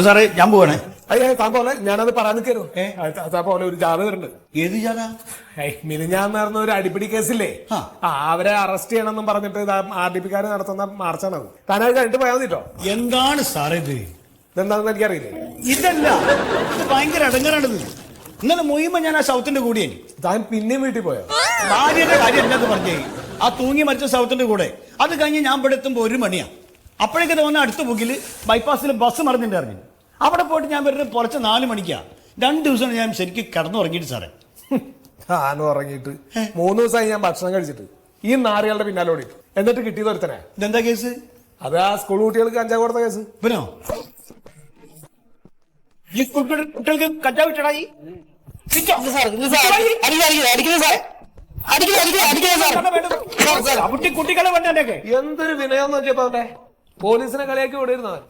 സാറേ ഞാൻ പോവാണേ. താൻ പോലെ ഞാനത് പറയാൻ നിൽക്കായിരുന്നു. പോലെ ഒരു ജാഥ വരുന്നുണ്ട്. ഏത് ജാഥ? മിനിഞ്ഞാന്ന് നടന്ന ഒരു അടിപിടി കേസില്ലേ, അവരെ അറസ്റ്റ് ചെയ്യണമെന്നും പറഞ്ഞിട്ട് RDP നടത്തുന്ന മാർച്ചാണത്. താനത് കഴിഞ്ഞിട്ട് പോയാൽ മതിട്ടോ. എന്താണ് സാറേ ഇത്? ഇതെന്താണെന്ന് എനിക്കറിയില്ലേ. ഇതല്ല, ഇത് ഭയങ്കര അടങ്ങാറാണിത്. ഇന്നലെ മൊയ്യുമ്പോ ഞാൻ ആ സൗത്തിന്റെ കൂടെ. താൻ പിന്നെയും വീട്ടിൽ പോയോ? ഭാര്യയുടെ കാര്യം എന്താന്ന് പറഞ്ഞേ, ആ തൂങ്ങി മരിച്ച സൗത്തിന്റെ കൂടെ. അത് കഴിഞ്ഞ് ഞാൻ ഇവിടെ എത്തുമ്പോ 1 മണിയാ. അപ്പോഴേക്ക് തോന്നുന്ന അടുത്ത ബുക്കില് ബൈപ്പാസിൽ ബസ് മറന്നിട്ടുണ്ടായിരുന്നു. അവിടെ പോയിട്ട് ഞാൻ വരുന്നത് പുറത്ത് 4 മണിക്കാ. 2 ദിവസം ഞാൻ ശരിക്കും കിടന്നുറങ്ങിയിട്ട് സാറേ. ഞാനും ഉറങ്ങിയിട്ട് 3 ദിവസമായി ഞാൻ ഭക്ഷണം കഴിച്ചിട്ട് ഈ നാറികളുടെ പിന്നാലെ ഓടിയിട്ടു. എന്നിട്ട് കിട്ടിയത് ഒരുത്തനെ. ഇതെന്താ കേസ്? അത് ആ സ്കൂൾ കുട്ടികൾക്ക് കഞ്ചാവ് കൊടുത്ത കേസ്. പിന്നോ ഈ കുട്ടികൾക്ക് കഞ്ചാവ് വിട്ടടായി? കുട്ടികളെ വേണ്ടേ? എന്തൊരു വിനയം വെച്ചപ്പോ അവിടെ പോലീസിനെ കളിയാക്കി വിടരുന്നവൻ.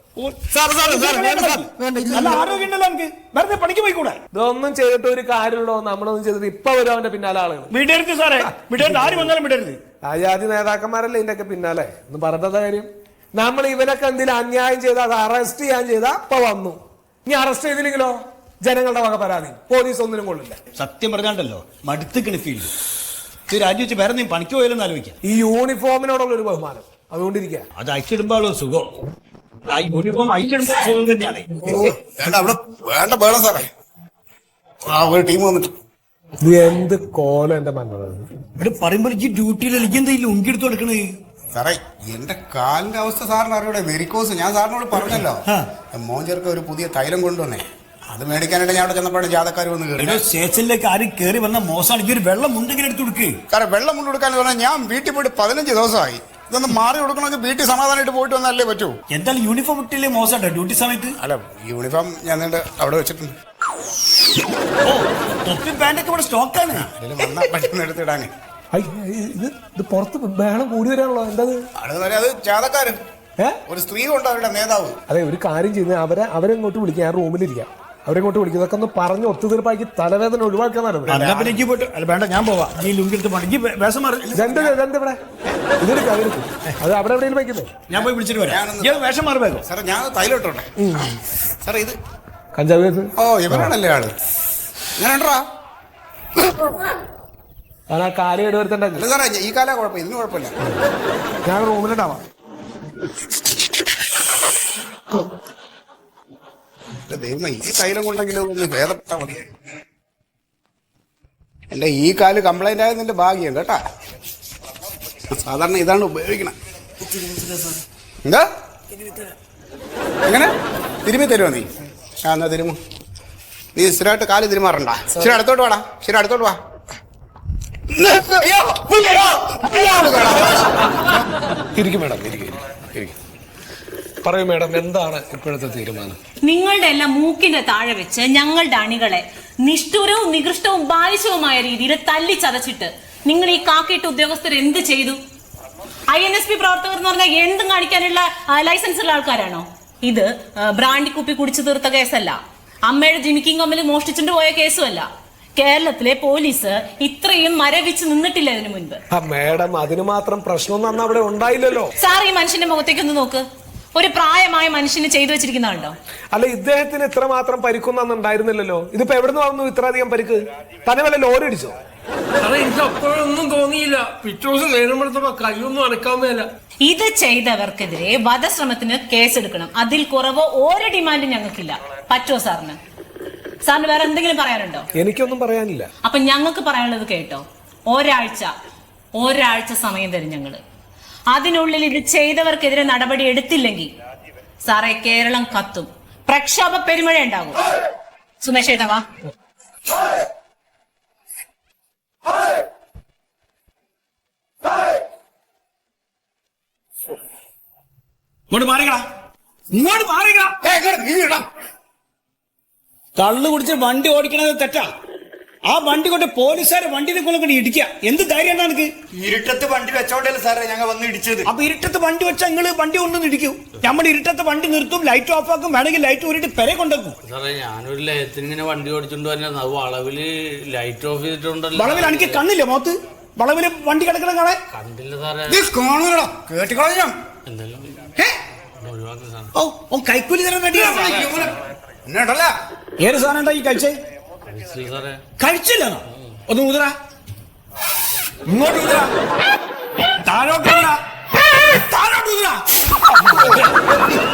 നല്ല ആരോഗ്യമുണ്ടല്ലോ എനിക്ക്. വെറുതെ പണിക്ക് പോയിക്കൂടെ? ഇതൊന്നും ചെയ്തിട്ട് ഒരു കാര്യമുണ്ടോ? നമ്മളൊന്നും ചെയ്തിട്ട് ഇപ്പൊ വരും അവന്റെ പിന്നാലെ ആളുകൾ. വിടരുത് സാറേ, വിടരുത്. ആര് വന്നാലും വിടരുത്. ആ ജാതി നേതാക്കന്മാരല്ലേ ഇതിന്റെ ഒക്കെ പിന്നാലെ. ഒന്ന് പറഞ്ഞത കാര്യം, നമ്മൾ ഇവനൊക്കെ എന്തെങ്കിലും അന്യായം ചെയ്താൽ അത് അറസ്റ്റ് ചെയ്യാൻ ചെയ്താ ഇപ്പൊ വന്നു. ഇനി അറസ്റ്റ് ചെയ്തില്ലെങ്കിലോ ജനങ്ങളുടെ വക പരാതി. പോലീസ് ഒന്നിനും കൊള്ളില്ല. സത്യം പറഞ്ഞാണ്ടല്ലോ മടുത്തിക്കണ ഫീൽഡ്. ഇത് രാജിവെച്ച് വേറെ നീ പണിക്ക് പോയാലെന്ന് ആലോചിക്കാം. ഈ യൂണിഫോമിനോടുള്ള ഒരു ബഹുമാനം അതുകൊണ്ടിരിക്കുക. അത് അയച്ചിടുമ്പോഴോ സുഖം. ആ യൂണിഫോം അയച്ചിടുമ്പോ സുഖം തന്നെയാണ്. വേണ്ട വേണം സാറേ, ഒരു ടീം വന്നിട്ട്. ഇത് എന്ത് കോലം എന്റെ മനോഹര. ഇവിടെ പറയുമ്പോൾ ഈ ഡ്യൂട്ടിയിൽ എനിക്ക് എന്തെങ്കിലും ഉങ്കിയെടുത്ത് കൊടുക്കണേ സാറേ. എന്റെ കാലിന്റെ അവസ്ഥ സാറിന് അറിയൂടെ, വെരിക്കോസ്. ഞാൻ സാറിനോട് പറഞ്ഞല്ലോ, മോൻ ചെറുക്ക ഒരു പുതിയ തൈലം കൊണ്ടുവന്നേ. അത് മേടിക്കാനായിട്ട് ഞാൻ അവിടെ ചെന്നപ്പോഴാണ് ജാഥക്കാർ വന്ന് കയറി. സ്റ്റേഷനിലേക്ക് ആരും കയറി വന്ന മോശമാണ്. ഈ ഒരു വെള്ളം മുണ്ടെങ്കിലും എടുത്ത് കൊടുക്ക്. കാരണം വെള്ളം മുണ്ട് കൊടുക്കാന്ന് പറഞ്ഞാൽ ഞാൻ വീട്ടിൽ പോയിട്ട് 15 ദിവസമായി. ഇതൊന്ന് മാറി കൊടുക്കണമെങ്കിൽ വീട്ടിൽ സമാധാനമായിട്ട് പോയിട്ട് വന്നാലേ പറ്റൂ. എന്തായാലും യൂണിഫോം ഇട്ടില്ലേ മോശമാട്ടോ ഡ്യൂട്ടി സമയത്ത്? അല്ല, യൂണിഫോം ഞാൻ അവിടെ വെച്ചിട്ടുണ്ട്. തൊപ്പി പാന്റൊക്കെ ഇവിടെ സ്റ്റോക്കാണ്. അതിൽ വന്നാൽ പറ്റുന്ന എടുത്തിടാനേ. ഇത് പുറത്ത് ബഹളം കൂടി വരാനുള്ളോ? എന്താ അത് ജാഥക്കാര് ഒരു സ്ത്രീ കൊണ്ട് അവരുടെ നേതാവ്. അതെ, ഒരു കാര്യം ചെയ്യുന്നത് അവരെങ്ങോട്ട് വിളിക്കുക. ഞാൻ റൂമിലിരിക്കാം, അവരെങ്ങോട്ട് വിളിക്കും. ഇതൊക്കെ ഒന്ന് പറഞ്ഞ് ഒത്തുതീർപ്പാക്കി തലവേദന ഒഴിവാക്കാന്നാണ്. വേണ്ട, ഞാൻ പോവാം. ഈ ലുങ്കിട്ട് വേഷം മാറി ഇവിടെ ഇതെടുക്കും അത് അവിടെ എവിടെയും വയ്ക്കുന്നത്. ഞാൻ പോയി വിളിച്ചിട്ട് വരാം. വേഷം മാറി വേഗം. സാറേ ഞാൻ തൈലം ഇട്ടോട്ടെ. സാറേ ഇത് കഞ്ചാവ് കേസ്. ഓ, ഇവരാണല്ലേ ആള്. ഞാനെടാ ഞാൻ ആ കാലം എടുത്തണ്ട സാറേ. ഈ കാല കുഴപ്പം, ഇതിന് കുഴപ്പമില്ല. ഞാൻ റൂമിലുണ്ടാവാം. ദൈവം, ഈ തൈലം കൊണ്ടെങ്കിലും ഒന്ന് ഭേദപ്പെട്ടാ മതി. എന്റെ ഈ കാല് കംപ്ലൈന്റ് ആയതിന്റെ ഭാഗ്യം കേട്ടാ. സാധാരണ ഇതാണ് ഉപയോഗിക്കണം. എന്താ എങ്ങനെ തിരുമ്മി തരുമോ നീ? എന്നാ തിരുമു. നീ സ്ഥിരമായിട്ട് കാല് തിരുമാറണ്ട. ശരി, അടുത്തോട്ട് വാടാ. ശരി, അടുത്തോട്ട് വാ. ഇരിക്കും മേഡം, ഇരിക്കും. പറയൂ മേഡം, എന്താണ് ഇപ്പോഴത്തെ തീരുമാനം? നിങ്ങളുടെ എല്ലാം മൂക്കിന്റെ താഴെ വെച്ച് ഞങ്ങളുടെ അണികളെ നിഷ്ഠുരവും നികൃഷ്ടവും ബാലിശവുമായ രീതിയിൽ തല്ലിച്ചതച്ചിട്ട് നിങ്ങൾ ഈ കാക്കിയിട്ട് ഉദ്യോഗസ്ഥർ എന്ത് ചെയ്തു? INSP പ്രവർത്തകർ എന്ന് പറഞ്ഞാൽ എന്തും കാണിക്കാനുള്ള ലൈസൻസ് ഉള്ള ആൾക്കാരാണോ? ഇത് ബ്രാൻഡി കുപ്പി കുടിച്ചു തീർത്ത കേസല്ല. അമ്മയുടെ ജിമിക്കിങ് കമ്പനി മോഷ്ടിച്ചിട്ട് പോയ കേസുമല്ല. കേരളത്തിലെ പോലീസ് ഇത്രയും മരവിച്ച് നിന്നിട്ടില്ല ഇതിനു മുൻപ്. മേഡം, അതിന് മാത്രം പ്രശ്നമൊന്നും അന്ന് അവിടെ ഉണ്ടായില്ലല്ലോ. സാർ ഈ മനുഷ്യന്റെ മുഖത്തേക്ക് ഒന്ന് നോക്ക്. ഒരു പ്രായമായ മനുഷ്യന് ചെയ്തു വെച്ചിരിക്കുന്നുണ്ടോ? അല്ല, ഇദ്ദേഹത്തിന് ഇത്ര മാത്രം പരിക്കൊന്നും ഉണ്ടായിരുന്നില്ലല്ലോ. ഇതിപ്പോ എവിടെ നിന്ന് വന്നു ഇത്ര അധികം പരിക്ക്? തന്നെ വല്ല ലോറി അടിച്ചോ? എനിക്ക് അപ്പോഴൊന്നും തോന്നിയില്ല. പിറ്റേ ദിവസം നേരമ്പഴത്തപ്പോ കൈയൊന്നും അനക്കാൻ മേല. ഇത് ചെയ്തവർക്കെതിരെ വധശ്രമത്തിന് കേസെടുക്കണം. അതിൽ കുറവോ ഒരു ഡിമാൻഡും ഞങ്ങൾക്കില്ല. പറ്റുമോ സാറിന്? സാറിന് വേറെ എന്തെങ്കിലും പറയാനുണ്ടോ? എനിക്കൊന്നും പറയാനില്ല. അപ്പൊ ഞങ്ങൾക്ക് പറയാനുള്ളത് കേട്ടോ. ഒരാഴ്ച സമയം തരും ഞങ്ങള്. അതിനുള്ളിൽ ഇത് ചെയ്തവർക്കെതിരെ നടപടി എടുത്തില്ലെങ്കിൽ സാറേ കേരളം കത്തും. പ്രക്ഷോഭ പെരുമഴ ഉണ്ടാകും. സുമേഷ് ഏട്ടവാ. ഇങ്ങോട്ട് മാറിക്കടാ, ഇങ്ങോട്ട് മാറിക്കടാ. കള്ളു കുടിച്ച് വണ്ടി ഓടിക്കണത് തെറ്റാ. ആ വണ്ടി കൊണ്ട് പോലീസുകാരെ വണ്ടിനെ കൊല്ലം ഇടിക്കുക. എന്ത് ധൈര്യം എനിക്ക്? ഇരുട്ടത്ത് വണ്ടി വെച്ചോണ്ടല്ലേ സാറേ ഞങ്ങൾ വന്ന് ഇടിച്ചത്. അപ്പൊ ഇരുട്ടത്ത് വണ്ടി വെച്ചാൽ നിങ്ങള് വണ്ടി കൊണ്ടൊന്ന് ഇടിക്കും. നമ്മുടെ ഇരുട്ടത്ത് വണ്ടി നിർത്തും, ലൈറ്റ് ഓഫ് ആക്കും, വേണമെങ്കിൽ ലൈറ്റ് ഊരിട്ട് പെരെ കൊണ്ടുവെക്കും. സാറേ ഞാനൊരു ലയത്തിനിങ്ങനെ വണ്ടി ഓടിച്ചോണ്ട് വരുന്നത് വളവില് ലൈറ്റ് ഓഫ് ചെയ്തിട്ടുണ്ടല്ലോ. വളവിൽ എനിക്ക് കണ്ണില്ല മോത്ത്? വളവില് വണ്ടി കിടക്കണം കാണാൻ കണ്ടില്ല സാറേ. കേട്ടിക്കോളാം. എന്തായാലും ഒഴിവാക്കി സാർ. ഓ ഓ കൈക്കൂലി തരാൻ റെഡിയാണ്. എന്നോട്ടല്ല ഏത് സാധനം ഉണ്ടായി കഴിച്ചേ? കഴിച്ചില്ല സാറേ. കഴിച്ചില്ലെന്നോ? ഒന്ന് ഊതറ, ഇങ്ങോട്ട് ഊതറ, താഴോട്ട് ഊതറ, താഴോട്ട് ഊതറ.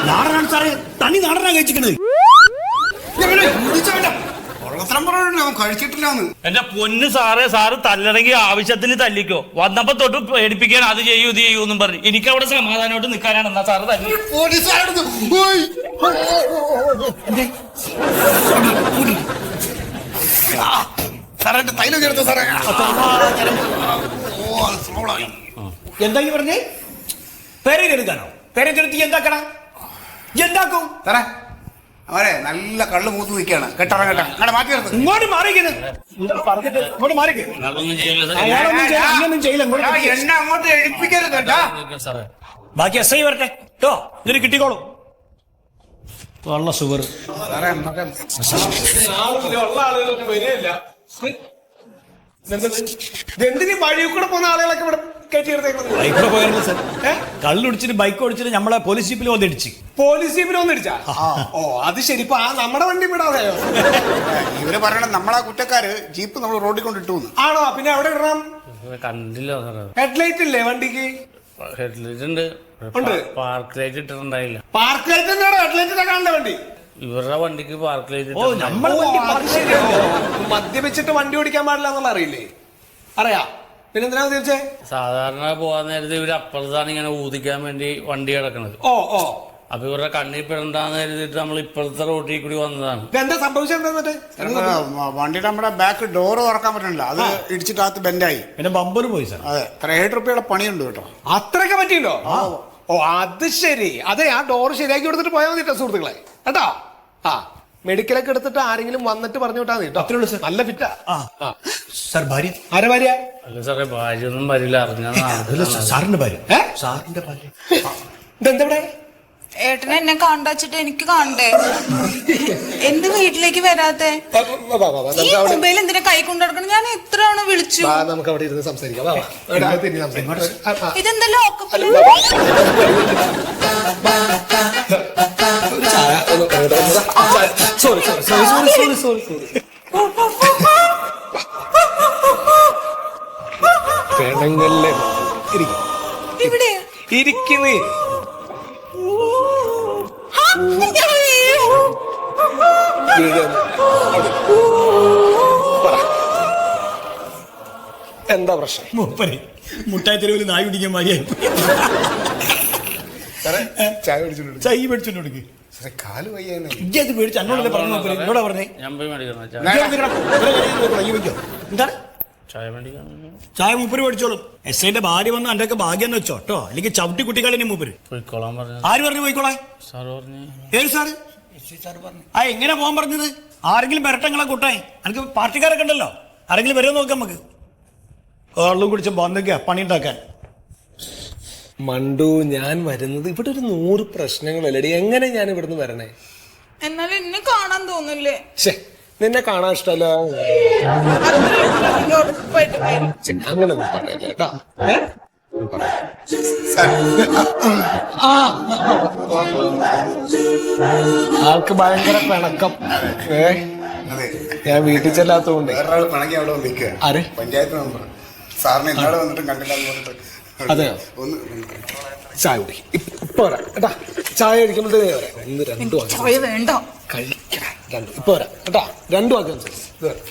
നാടനാണ് സാറേ, തനി നാടനാ കഴിച്ചിരിക്കണത്. ഉള്ളത്രം പറഞ്ഞു അവൻ കഴിച്ചിട്ടില്ലാന്ന്. എന്റെ പൊന്ന് സാറേ, സാറ് തല്ലണമെങ്കിൽ ആവശ്യത്തിന് തല്ലിക്കോ. വന്നപ്പോ തൊട്ട് പേടിപ്പിക്കാൻ അത് ചെയ്യൂ ഇത് ചെയ്യൂ എന്നും പറഞ്ഞു. എനിക്ക് അവിടെ സമാധാനമായിട്ട് നിൽക്കാനാണ്. എന്നാ സാറ് തല്ലി. സാറേ തൈലം ചേർത്തോ സാറേ. എന്താ ഈ പറഞ്ഞേ? പേരെടുക്കാനോ? പേരെടുത്ത് എന്താക്കണം? എന്താക്കും? സാറേ അവരെ നല്ല കള്ള് മൂത്ത് നിൽക്കാണ്. കെട്ടറങ്ങട്ടെ, അങ്ങോട്ട് മാറ്റി നിർത്ത്. ഇങ്ങോട്ട് മാറിക്കുന്നു. ഇങ്ങോട്ട് മാറിക്ക്. അതൊന്നും ചെയ്യില്ല സാർ. അയാളൊന്നും ചെയ്യില്ല, അങ്ങനൊന്നും ചെയ്യില്ല. ഇങ്ങോട്ട് മാറിക്ക്. എന്നെ അങ്ങോട്ട് എഴുപ്പിക്കരുത് കേട്ടാ. സാറേ ബാക്കി SI വരട്ടെ കേട്ടോ, ഇതിന് കിട്ടിക്കോളൂ. വള്ള ഷുഗർ. സാറേ നമുക്ക് ഉള്ള ആളുകളൊക്കെ വരികയില്ല. എന്തിനീ വഴി കൂടെ പോകുന്ന ആളുകളൊക്കെ ഇവിടെ കയറ്റി എടുത്തേക്കുന്നത്? ബൈക്കിൽ പോയായിരുന്നു സാർ. കള്ളുടിച്ചിട്ട് ബൈക്ക് ഓടിച്ചിട്ട് നമ്മളെ പോലീസ് ജീപ്പിൽ വന്നിടിച്ച്. പോലീസ് ജീപ്പിൽ ഒന്നിടിച്ചാ? ഓ അത് ശരി. ഇപ്പൊ നമ്മുടെ വണ്ടി വിടാതെയോ? ഇവര് പറയണത് നമ്മളാ കുറ്റക്കാര് ജീപ്പ് നമ്മൾ റോഡിൽ കൊണ്ടിട്ടു. ആണോ? പിന്നെ എവിടെ ഇടണം? കണ്ടില്ല സാറേ. ഹെഡ്ലൈറ്റ് ഇല്ലേ വണ്ടിക്ക്? ഹെഡ്ലൈറ്റ് ഉണ്ട്. ഉണ്ട്. പാർക്ക് ലൈറ്റ് ഇട്ടിട്ടുണ്ടായില്ല. പാർക്ക് ലൈറ്റ് ഹെഡ്ലൈറ്റ് കാണണ്ട വണ്ടി. ഇവരുടെ വണ്ടിക്ക് പാർക്ക് ലൈറ്റ് ഓ നമ്മൾ മദ്യപിച്ചിട്ട് വണ്ടി ഓടിക്കാൻ പാടില്ല എന്നുള്ള അറിയില്ലേ? അറിയാ. പിന്നെന്തിനാ തീർച്ചേ? സാധാരണ പോകാൻ നേരത്തെ ഇവര് അപ്പുറത്താണ് ഇങ്ങനെ ഊതിക്കാൻ വേണ്ടി വണ്ടി കിടക്കണത്. ഓ ഓ അപ്പൊ ഇവരുടെ കണ്ണിൽ പെടണ്ടാന്ന് കരുതിയിട്ട് നമ്മൾ ഇപ്പുറത്തെ റോട്ടിൽ കൂടി വന്നതാണ്. എന്താ സംഭവിച്ചത്? വണ്ടിയുടെ നമ്മുടെ ബാക്ക് ഡോറ് തുറക്കാൻ പറ്റണില്ല. അത് ഇടിച്ചിട്ട് അകത്ത് ബെൻഡായി. പിന്നെ ബമ്പർ പോയി സാർ. അതെ 7,000 പണിയുണ്ട് കേട്ടോ. അത്രയൊക്കെ പറ്റിയല്ലോ? ഓ അത് ശരി. അതെ, ആ ഡോറ് ശരിയാക്കി കൊടുത്തിട്ട് പോയാൽ മതി സുഹൃത്തുക്കളെ കേട്ടോ. ആ മെഡിക്കലൊക്കെ എടുത്തിട്ട് ആരെങ്കിലും വന്നിട്ട് പറഞ്ഞു വിട്ടാ മതി കേട്ടോ. അത്രേ ഉള്ളൂ സാർ. നല്ല ഫിറ്റാ. സാർ ഭാര്യ? ആരെ ഭാര്യ? അല്ല സാറേ, ഭാര്യ ഒന്നും വരില്ല. അറിഞ്ഞാൽ സാറിന്റെ ഭാര്യ. സാറിന്റെ ഭാര്യ ഇതെന്താ ഇവിടെ? ഏട്ടനെ എന്നെ കണ്ടച്ചിട്ട് എനിക്ക് കാണണ്ടേ? എന്ത് വീട്ടിലേക്ക് വരാത്തെ? ഈ മൊബൈൽ എന്തിനാ കൈ കൊണ്ടുനടക്കണം? ഞാൻ എത്ര തവണ വിളിച്ചു. നമുക്ക് അവിടെ ഇരുന്ന് സംസാരിക്കാം. ഇതെന്താ ലോക്കപ്പില്? സോറി പെണ്ണുങ്ങളെ ഇവിടെ ഇരിക്കുന്നേ. എന്താ പ്രശ്നം? മൂപ്പര് മുട്ടായി തെരുവിൽ നായി പിടിക്കാൻ മാരിയായി. ചായ പിടിച്ചിട്ടുണ്ട്. ചൈ മേടിച്ചോണ്ട് കൊടുക്ക്. കാല് വയ്യാന്ന്. ഇജ്ജത് മേടിച്ച് എന്നോടല്ലേ പറഞ്ഞു മൂപ്പര്? എന്നോടാ പറഞ്ഞേ. ഞാൻ പോയി മേടിക്കണം. എന്താ ചായ മേടിക്കണം. ചായ മൂപ്പര് മേടിച്ചോളും. SIന്റെ ഭാര്യ വന്ന് എന്റെ ഒക്കെ ഭാഗ്യം വെച്ചോ കേട്ടോ, അല്ലെങ്കിൽ ചവിട്ടി കുട്ടികളെ മൂപ്പര്. പോയിക്കോളാൻ പറഞ്ഞു. ആര് പറഞ്ഞു പോയിക്കോളാൻ? സാറ് പറഞ്ഞു. ഏത് സാറ്? ആ എങ്ങനെ പോകാൻ പറഞ്ഞത്? ആരെങ്കിലും വരട്ടെങ്ങളെ കൂട്ടാൻ. എനിക്ക് പാർട്ടിക്കാരൊക്കെ ഉണ്ടല്ലോ, ആരെങ്കിലും വരുമോ നോക്കാം നമുക്ക്. വെള്ളം കുടിച്ച് ബന്ധുക്ക പണി ഉണ്ടാക്കാൻ. മണ്ടു, ഞാൻ വരുന്നത് ഇവിടെ ഒരു 100 പ്രശ്നങ്ങളല്ലേ. എങ്ങനെ ഞാൻ ഇവിടുന്ന് വരണേ? എന്നാലും എന്നെ കാണാൻ തോന്നില്ലേ? ശേ, നിന്നെ കാണാൻ ഇഷ്ടമല്ല. ഉറപ്പായിട്ട് വരും. അങ്ങനെ പറയല്ലേ കേട്ടോ. ആൾക്ക് ഭയങ്കര പിണക്കം. അതെ, ഞാൻ വീട്ടിൽ ചെല്ലാത്തതുകൊണ്ട്. വേറൊരാൾ പിണങ്ങി അവിടെ നിൽക്കുക. ആര്? പഞ്ചായത്ത് മെമ്പർ. സാറിന് ഇന്നാളെ വന്നിട്ടും കണ്ടില്ല എന്ന് പറഞ്ഞിട്ട്. അതെയോ? ഒന്ന് ചായ കുടി. ഇപ്പൊ വരാം കേട്ടാ. ചായ കഴിക്കുമ്പോഴത്തേ വരാം. ഒന്ന് 2 വാക്ക് ചായ വേണ്ട. കഴിക്കണം. 2 ഇപ്പൊ വരാം കേട്ടാ. 2 വാക്ക് ഇത് വരാം.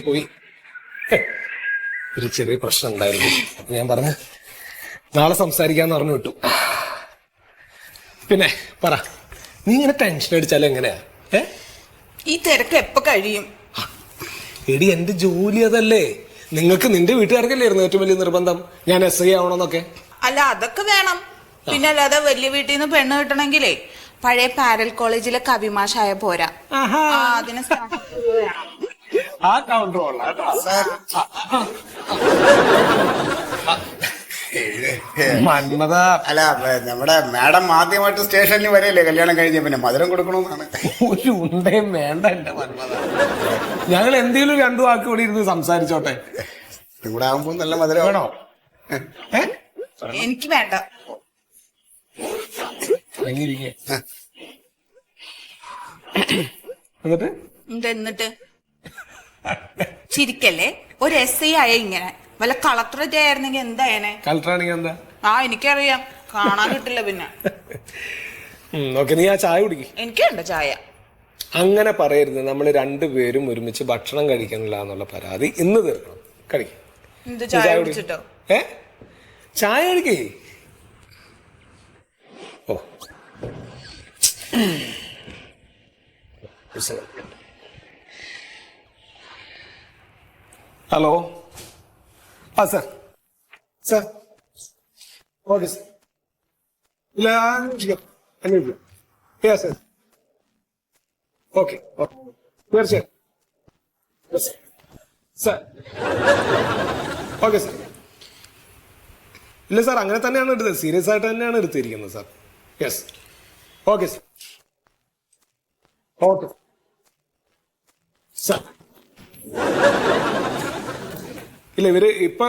പോയി ഒരു ചെറിയ പ്രശ്നം ഉണ്ടായിരുന്നു. ഞാൻ പറഞ്ഞ നാളെ സംസാരിക്കാന്ന് പറഞ്ഞു വിട്ടു. പിന്നെ പറ, നീ ഇങ്ങനെ ടെൻഷൻ അടിച്ചാലും എങ്ങനെയാ? ഈ തിരക്ക് എപ്പോ കഴിയും? എടി, എന്റെ ജോലി അതല്ലേ. നിങ്ങൾക്ക് നിന്റെ വീട്ടുകാർക്കല്ലായിരുന്നു ഏറ്റവും വലിയ നിർബന്ധം ഞാൻ SI ആവണമെന്നൊക്കെ? അല്ല, അതൊക്കെ വേണം. പിന്നെ അല്ലാതെ വലിയ വീട്ടിൽ നിന്ന് പെണ്ണ് കിട്ടണമെങ്കിലേ പഴയ പാരൽ കോളേജിലെ കവിമാഷായ പോരാ. അതിന് ആ കൗണ്ടർ മന്മത അല്ല നമ്മുടെ മാഡം ആദ്യമായിട്ട് സ്റ്റേഷനിൽ വരെയല്ലേ കല്യാണം കഴിഞ്ഞ പിന്നെ മധുരം കൊടുക്കണമെന്നാണ്. ഒരു ഉണ്ടയും വേണ്ട എന്റെ മന്മത. ഞങ്ങൾ എന്തെങ്കിലും രണ്ടു വാക്ക് ഇവിടെ ഇരുന്ന് സംസാരിച്ചോട്ടെ. ഇവിടെ ആകുമ്പോ നല്ല മധുരം വേണോ? എനിക്ക് വേണ്ട. എന്നിട്ട് ചിരിക്കല്ലേ? ഒരു SI ആയ ഇങ്ങനെ വല്ല കളക്ടറേറ്റ് ആയിരുന്നെങ്കിൽ എന്തായനെ? കളക്ടറാണെങ്കിൽ എന്താ? എനിക്കറിയാം, കാണാൻ കിട്ടില്ല പിന്നെ. ഓക്കെ, നീ ആ ചായ കുടിക്കും. എനിക്ക് വേണ്ട ചായ. അങ്ങനെ പറയരുത്. നമ്മൾ രണ്ടുപേരും ഒരുമിച്ച് ഭക്ഷണം കഴിക്കണില്ല എന്നുള്ള പരാതി ഇന്ന് തീർക്കണം. കഴിക്കും. എന്ത് ചായ കുടിച്ചിട്ടോ? ചായ കഴിക്കേ. ഓ ഹലോ. ആ സാർ. Sir okay sir. ഇല്ല അന്വേഷിക്കാം. സാർ ഓക്കെ ഓക്കെ തീർച്ചയായും സാർ. Okay sir. ഇല്ല സാർ, അങ്ങനെ തന്നെയാണ് എടുത്തത്. സീരിയസ് ആയിട്ട് തന്നെയാണ് എടുത്തിരിക്കുന്നത് sir. Yes. Okay sir. Okay sir. ഇല്ല, ഇവര് ഇപ്പൊ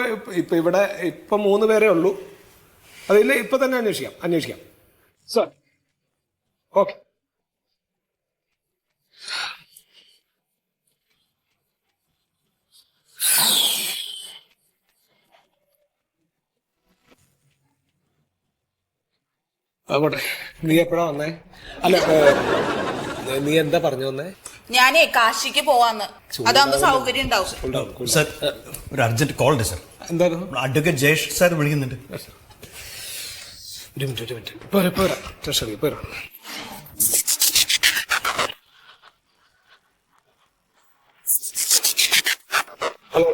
ഇവിടെ 3 പേരേ ഉള്ളൂ. അതില്ല, ഇപ്പൊ തന്നെ അന്വേഷിക്കാം സാർ. ഓക്കെ. ആകോട്ടെ. നീ എപ്പോഴാ വന്നേ? അല്ല, നീ എന്താ പറഞ്ഞു വന്നേ? ഞാനേ കാശിക്ക് പോവാന്ന്. അതാകുമ്പോ സൗകര്യം ഉണ്ടാവും. സർ, ഒരു അർജന്റ് കോൾ ഉണ്ട് സർ. എന്തായിരുന്നു? അഡ്വക്കേറ്റ് ജയേഷ് സാർ വിളിക്കുന്നുണ്ട്. ഒരു മിനിറ്റ്. പോരാ ട്രഷറി പോരാ. Hello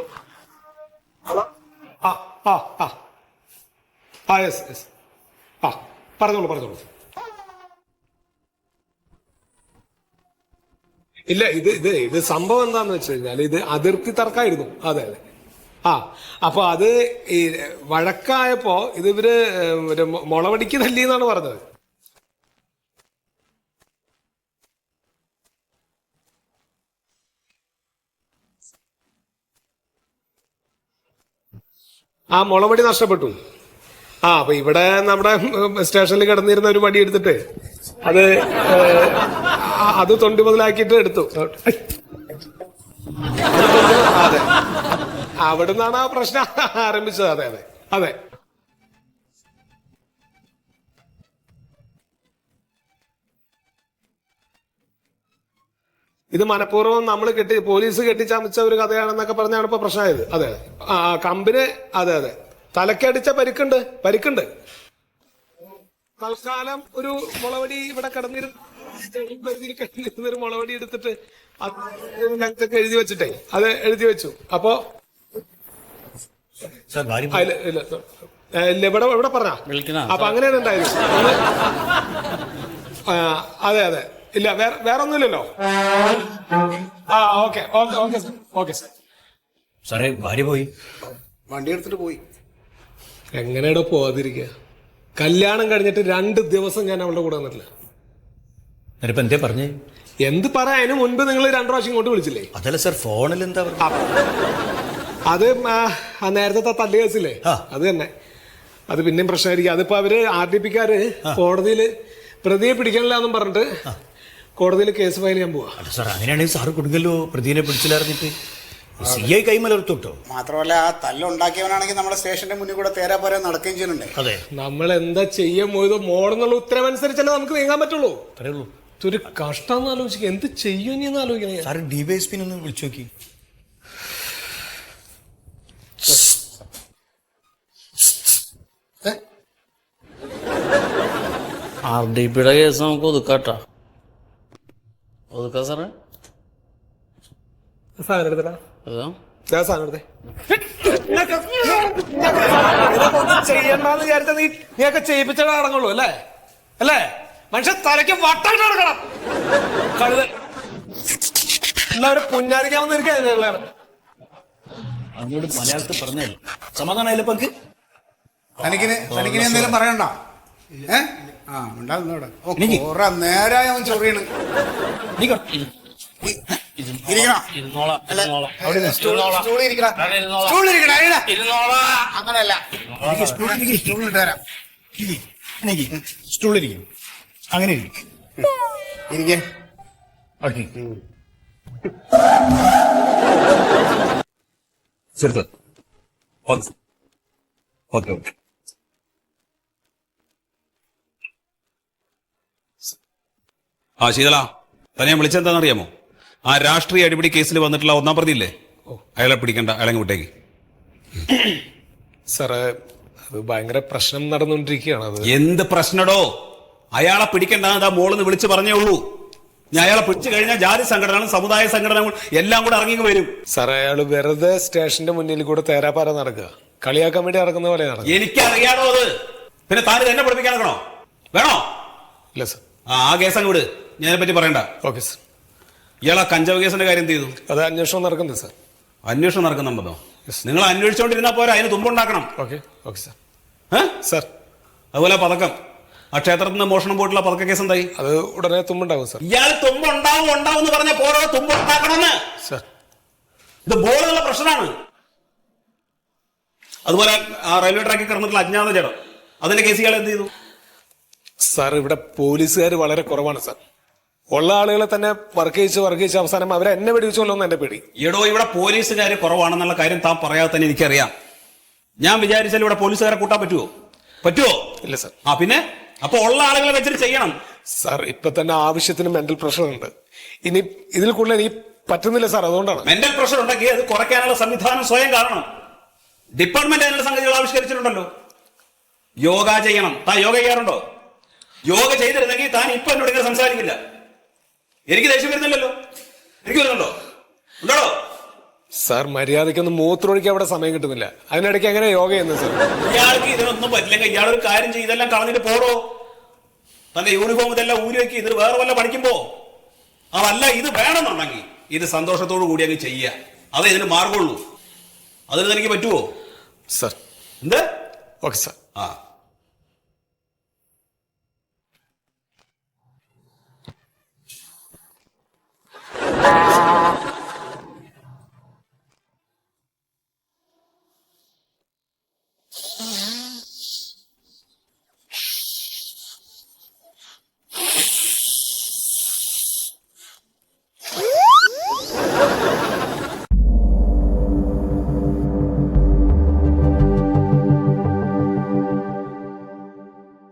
hello. യെസ്. പറഞ്ഞോളൂ. ഇല്ല, ഇത് സംഭവം എന്താന്ന് വെച്ച് കഴിഞ്ഞാൽ ഇത് അതിർത്തി തർക്കമായിരുന്നു. അതെ. അപ്പൊ അത് ഈ വഴക്കായപ്പോ ഇവര് മുളവടിക്ക് തല്ലി എന്നാണ് പറഞ്ഞത്. മുളവടി നഷ്ടപ്പെട്ടു. അപ്പൊ ഇവിടെ നമ്മുടെ സ്റ്റേഷനിൽ കിടന്നിരുന്ന ഒരു വടി എടുത്തിട്ട് അത് തൊണ്ടി മുതലാക്കിയിട്ട് എടുത്തു. അതെ, അവിടെ നിന്നാണ് ആ പ്രശ്നം ആരംഭിച്ചത്. അതെ. ഇത് മനഃപൂർവ്വം നമ്മൾ പോലീസ് കെട്ടിച്ചമച്ച ഒരു കഥയാണെന്നൊക്കെ പറഞ്ഞാണ് ഇപ്പൊ പ്രശ്നമായത്. അതെ. കമ്പിന് അതെ തലക്കടിച്ച പരിക്കുണ്ട്. തൽക്കാലം ഒരു മുളവടി ഇവിടെ കിടന്നിരുന്നൊരു മുളവടി എടുത്തിട്ട് ഞങ്ങൾക്ക് എഴുതി വെച്ചിട്ടേ അത് എഴുതി വെച്ചു. അപ്പോ ഇവിടെ പറഞ്ഞ അപ്പൊ അങ്ങനെയാണ് ഉണ്ടായത്. അതെ. ഇല്ല, വേറെ ഒന്നുമില്ലല്ലോ. ഓക്കെ സാറേ, ഭാര്യ പോയി. വണ്ടി എടുത്തിട്ട് പോയി. എങ്ങനെയാണോ പോവാതിരിക്കുക? കല്യാണം കഴിഞ്ഞിട്ട് 2 ദിവസം ഞാൻ അവളുടെ കൂടെ വന്നിട്ടില്ല. എന്നിട്ടിപ്പോ എന്തേ പറഞ്ഞേ? എന്ത് പറയാ? അതിന് മുൻപ് നിങ്ങൾ 2 പ്രാവശ്യം ഇങ്ങോട്ട് വിളിച്ചില്ലേ? അതല്ല സാർ, ഫോണിൽ എന്താ അത് നേരത്തെ തല്ല് കേസില്ലേ, അത് തന്നെ. അത് പിന്നെയും പ്രശ്നമായിരിക്കും. അതിപ്പോ അവര് RDPക്കാര് കോടതിയിൽ പ്രതിയെ പിടിക്കണില്ല എന്നും പറഞ്ഞിട്ട് കോടതിയിൽ കേസ് ഫയൽ ചെയ്യാൻ പോവാ. സാർ, അങ്ങനെയാണെങ്കിൽ സാറ് കൊടുക്കല്ലോ. പ്രതിയെ പിടിച്ചില്ലായിരുന്നിട്ട് CI കൈമലർത്തുട്ടോ. മാത്രമല്ല, ആ തല്ലുണ്ടാക്കിയവനാണെങ്കിൽ നമ്മുടെ സ്റ്റേഷന്റെ മുന്നിൽ കൂടെ തേരാ നടക്കുകയും ചെയ്യുന്നുണ്ട്. അതെ, നമ്മൾ എന്താ ചെയ്യാൻ പോയതോ മോളെന്നുള്ള ഉത്തരവനുസരിച്ചല്ലേ നമുക്ക് നീങ്ങാൻ പറ്റുള്ളൂ. അത്രയുള്ളൂ. ഇതൊരു കഷ്ടം ആലോചിക്കുക. എന്ത് ചെയ്യുമെന്ന് ആലോചിക്കണേ. സാറ് DYSP ഒന്ന് വിളിച്ചു നോക്കി. RDPയുടെ കേസ് നമുക്ക് ഒതുക്കാട്ടാ. ഒതുക്കാം സാറേ. സാധനം എടുത്തടാ. സാധനം എടുത്തേ. ചെയ്യണ്ടെന്ന് വിചാരിച്ച നീയൊക്കെ ചെയ്യിപ്പിച്ചേ അടങ്ങുള്ളൂ അല്ലേ? മനുഷ്യ തലയ്ക്ക് വട്ടായിട്ട് നടക്കണം. കഴുത എല്ലാവരും പുന്നാരിക്കാമെന്ന് അങ്ങോട്ട് മലയാളത്തിൽ പറഞ്ഞാൽ സമാധാനമായില്ല പങ്ക്. തനിക്കിന് എന്തെങ്കിലും പറയണ്ട. ഉണ്ടാകുന്നോടെ കുറെ നേരായ അവൻ ചൊറിയണ്. അങ്ങനല്ല, സ്റ്റൂളിട്ട് തരാം. സ്റ്റൂളിരിക്കും, അങ്ങനെ ഇരിക്കും. ഇരിക്കേ. ഓക്കെ. ശരി ഓക്കെ ഓക്കെ. ശീതള, തന്നെ ഞാൻ വിളിച്ചെന്താണെന്നറിയാമോ? ആ രാഷ്ട്രീയ അടിപിടി കേസിൽ വന്നിട്ടുള്ള 1-ാം പ്രതി ഇല്ലേ, അയാളെ പിടിക്കണ്ട, അയാളെ വിട്ടേക്ക്. സാറേ, അത് ഭയങ്കര പ്രശ്നം നടന്നുകൊണ്ടിരിക്കുകയാണ്. അത് എന്ത് പ്രശ്നടോ? അയാളെ പിടിക്കണ്ട, മോളിന്ന് വിളിച്ച് പറഞ്ഞേ ഉള്ളൂ. ഞാൻ അയാളെ പിടിച്ചു കഴിഞ്ഞാൽ ജാതി സംഘടനകളും സമുദായ സംഘടനകളും എല്ലാം കൂടെ ഇറങ്ങി വരും. സാറേ, അയാള് വെറുതെ സ്റ്റേഷന്റെ മുന്നിൽ കൂടെ തേരാപ്പാര നടക്കുക, കളിയാക്കാൻ വേണ്ടി നടക്കുന്ന പോലെ നടക്കുക. എനിക്കറിയാണോ അത്? പിന്നെ താൻ എന്നെ പഠിപ്പിക്കാൻ നടക്കണോ? വേണോ? ഇല്ല സാർ. ആ കേസ് അങ്ങ് വിട്, ഞാനെ പറ്റി പറയണ്ട. Okay sir. ഇയാളെ കഞ്ചാവ് കേസിന്റെ കാര്യം എന്ത് ചെയ്തു? അത് അന്വേഷണം നടക്കുന്നത് സാർ. അന്വേഷണം നടക്കുന്നുണ്ടോ? നിങ്ങൾ അന്വേഷിച്ചുകൊണ്ടിരുന്നാ പോരാ, അതിന് തുമ്പുണ്ടാക്കണം. Okay okay sir. സാർ, അതുപോലെ പതക്കം, ആ ക്ഷേത്രത്തിൽ നിന്ന് മോഷണം പോയിട്ടുള്ള പതക്ക കേസ് എന്തായി? അത് ഉടനെ തുമ്പുണ്ടാവും സാർ. ഇയാൾ തുമ്പുണ്ടാവും എന്ന് പറഞ്ഞ പോരോ, തുമ്പുണ്ടാക്കണമെന്ന്. സാർ, ഇത് ബോളുള്ള പ്രശ്നമാണ്. അതുപോലെ ആ റെയിൽവേ ട്രാക്കിൽ കിടന്നിട്ടുള്ള അജ്ഞാത ജഡം, അതിന്റെ കേസ് ഇയാൾ എന്ത് ചെയ്തു? സാർ, ഇവിടെ പോലീസുകാർ വളരെ കുറവാണ് സാർ. ഉള്ള ആളുകളെ തന്നെ വർക്ക് ചെയ്യിച്ച് അവസാനം അവരെ എന്നെ വെടിവെച്ചോല്ലോ എന്ന് എന്റെ പേടി. എടോ, ഇവിടെ പോലീസുകാർ കുറവാണെന്നുള്ള കാര്യം താൻ പറയാതെ തന്നെ എനിക്കറിയാം. ഞാൻ വിചാരിച്ചാൽ ഇവിടെ പോലീസുകാരെ കൂട്ടാൻ പറ്റുമോ? ഇല്ല സാർ. പിന്നെ അപ്പൊ ഉള്ള ആളുകളെ വെച്ചിട്ട് ചെയ്യണം. സാർ, ഇപ്പൊ തന്നെ ആവശ്യത്തിന് മെന്റൽ പ്രഷർ ഉണ്ട്. ഇനി ഇതിൽ കൂടുതൽ എനിക്ക് പറ്റുന്നില്ല സാർ, അതുകൊണ്ടാണ്. മെന്റൽ പ്രഷർ ഉണ്ടെങ്കിൽ അത് കുറയ്ക്കാനുള്ള സംവിധാനം സ്വയം കാണണം. ഡിപ്പാർട്ട്മെന്റ് അതിനുള്ള സംഗതികൾ ആവിഷ്കരിച്ചിട്ടുണ്ടല്ലോ. യോഗ ചെയ്യണം. താൻ യോഗ ചെയ്യാറുണ്ടോ? യോഗ ചെയ്തിരുന്നെങ്കിൽ താൻ ഇപ്പൊ എന്നോട് ഇങ്ങനെ സംസാരിക്കില്ല. എനിക്ക് ദേഷ്യം വരുന്നില്ലല്ലോ. എനിക്ക് വരുന്നുണ്ടോ? ഉണ്ടോ? സാർ, മര്യാദയ്ക്കൊന്ന് മൂത്രമൊഴിക്കാൻ അവിടെ സമയം കിട്ടുന്നില്ല. അതിനിടയ്ക്ക് എങ്ങനെ യോഗ ചെയ്യുന്നത് സാർ? ഇയാൾക്ക് ഇതിനൊന്നും പറ്റില്ലെങ്കിൽ ഇയാളൊരു കാര്യം ചെയ്ത് ഇതെല്ലാം കളഞ്ഞിട്ട് പോടോ. തന്റെ യൂണിഫോം ഇതെല്ലാം ഊരി വെക്കി, ഇതിൽ വേറെ വല്ല പഠിക്കുമ്പോ. അതല്ല, ഇത് വേണമെന്നുണ്ടെങ്കിൽ ഇത് സന്തോഷത്തോടു കൂടി അങ്ങ് ചെയ്യുക. അതേ ഇതിന് മാർഗമുള്ളൂ. അതിന് തനിക്ക് പറ്റുമോ? സാർ. എന്ത്? Okay sir.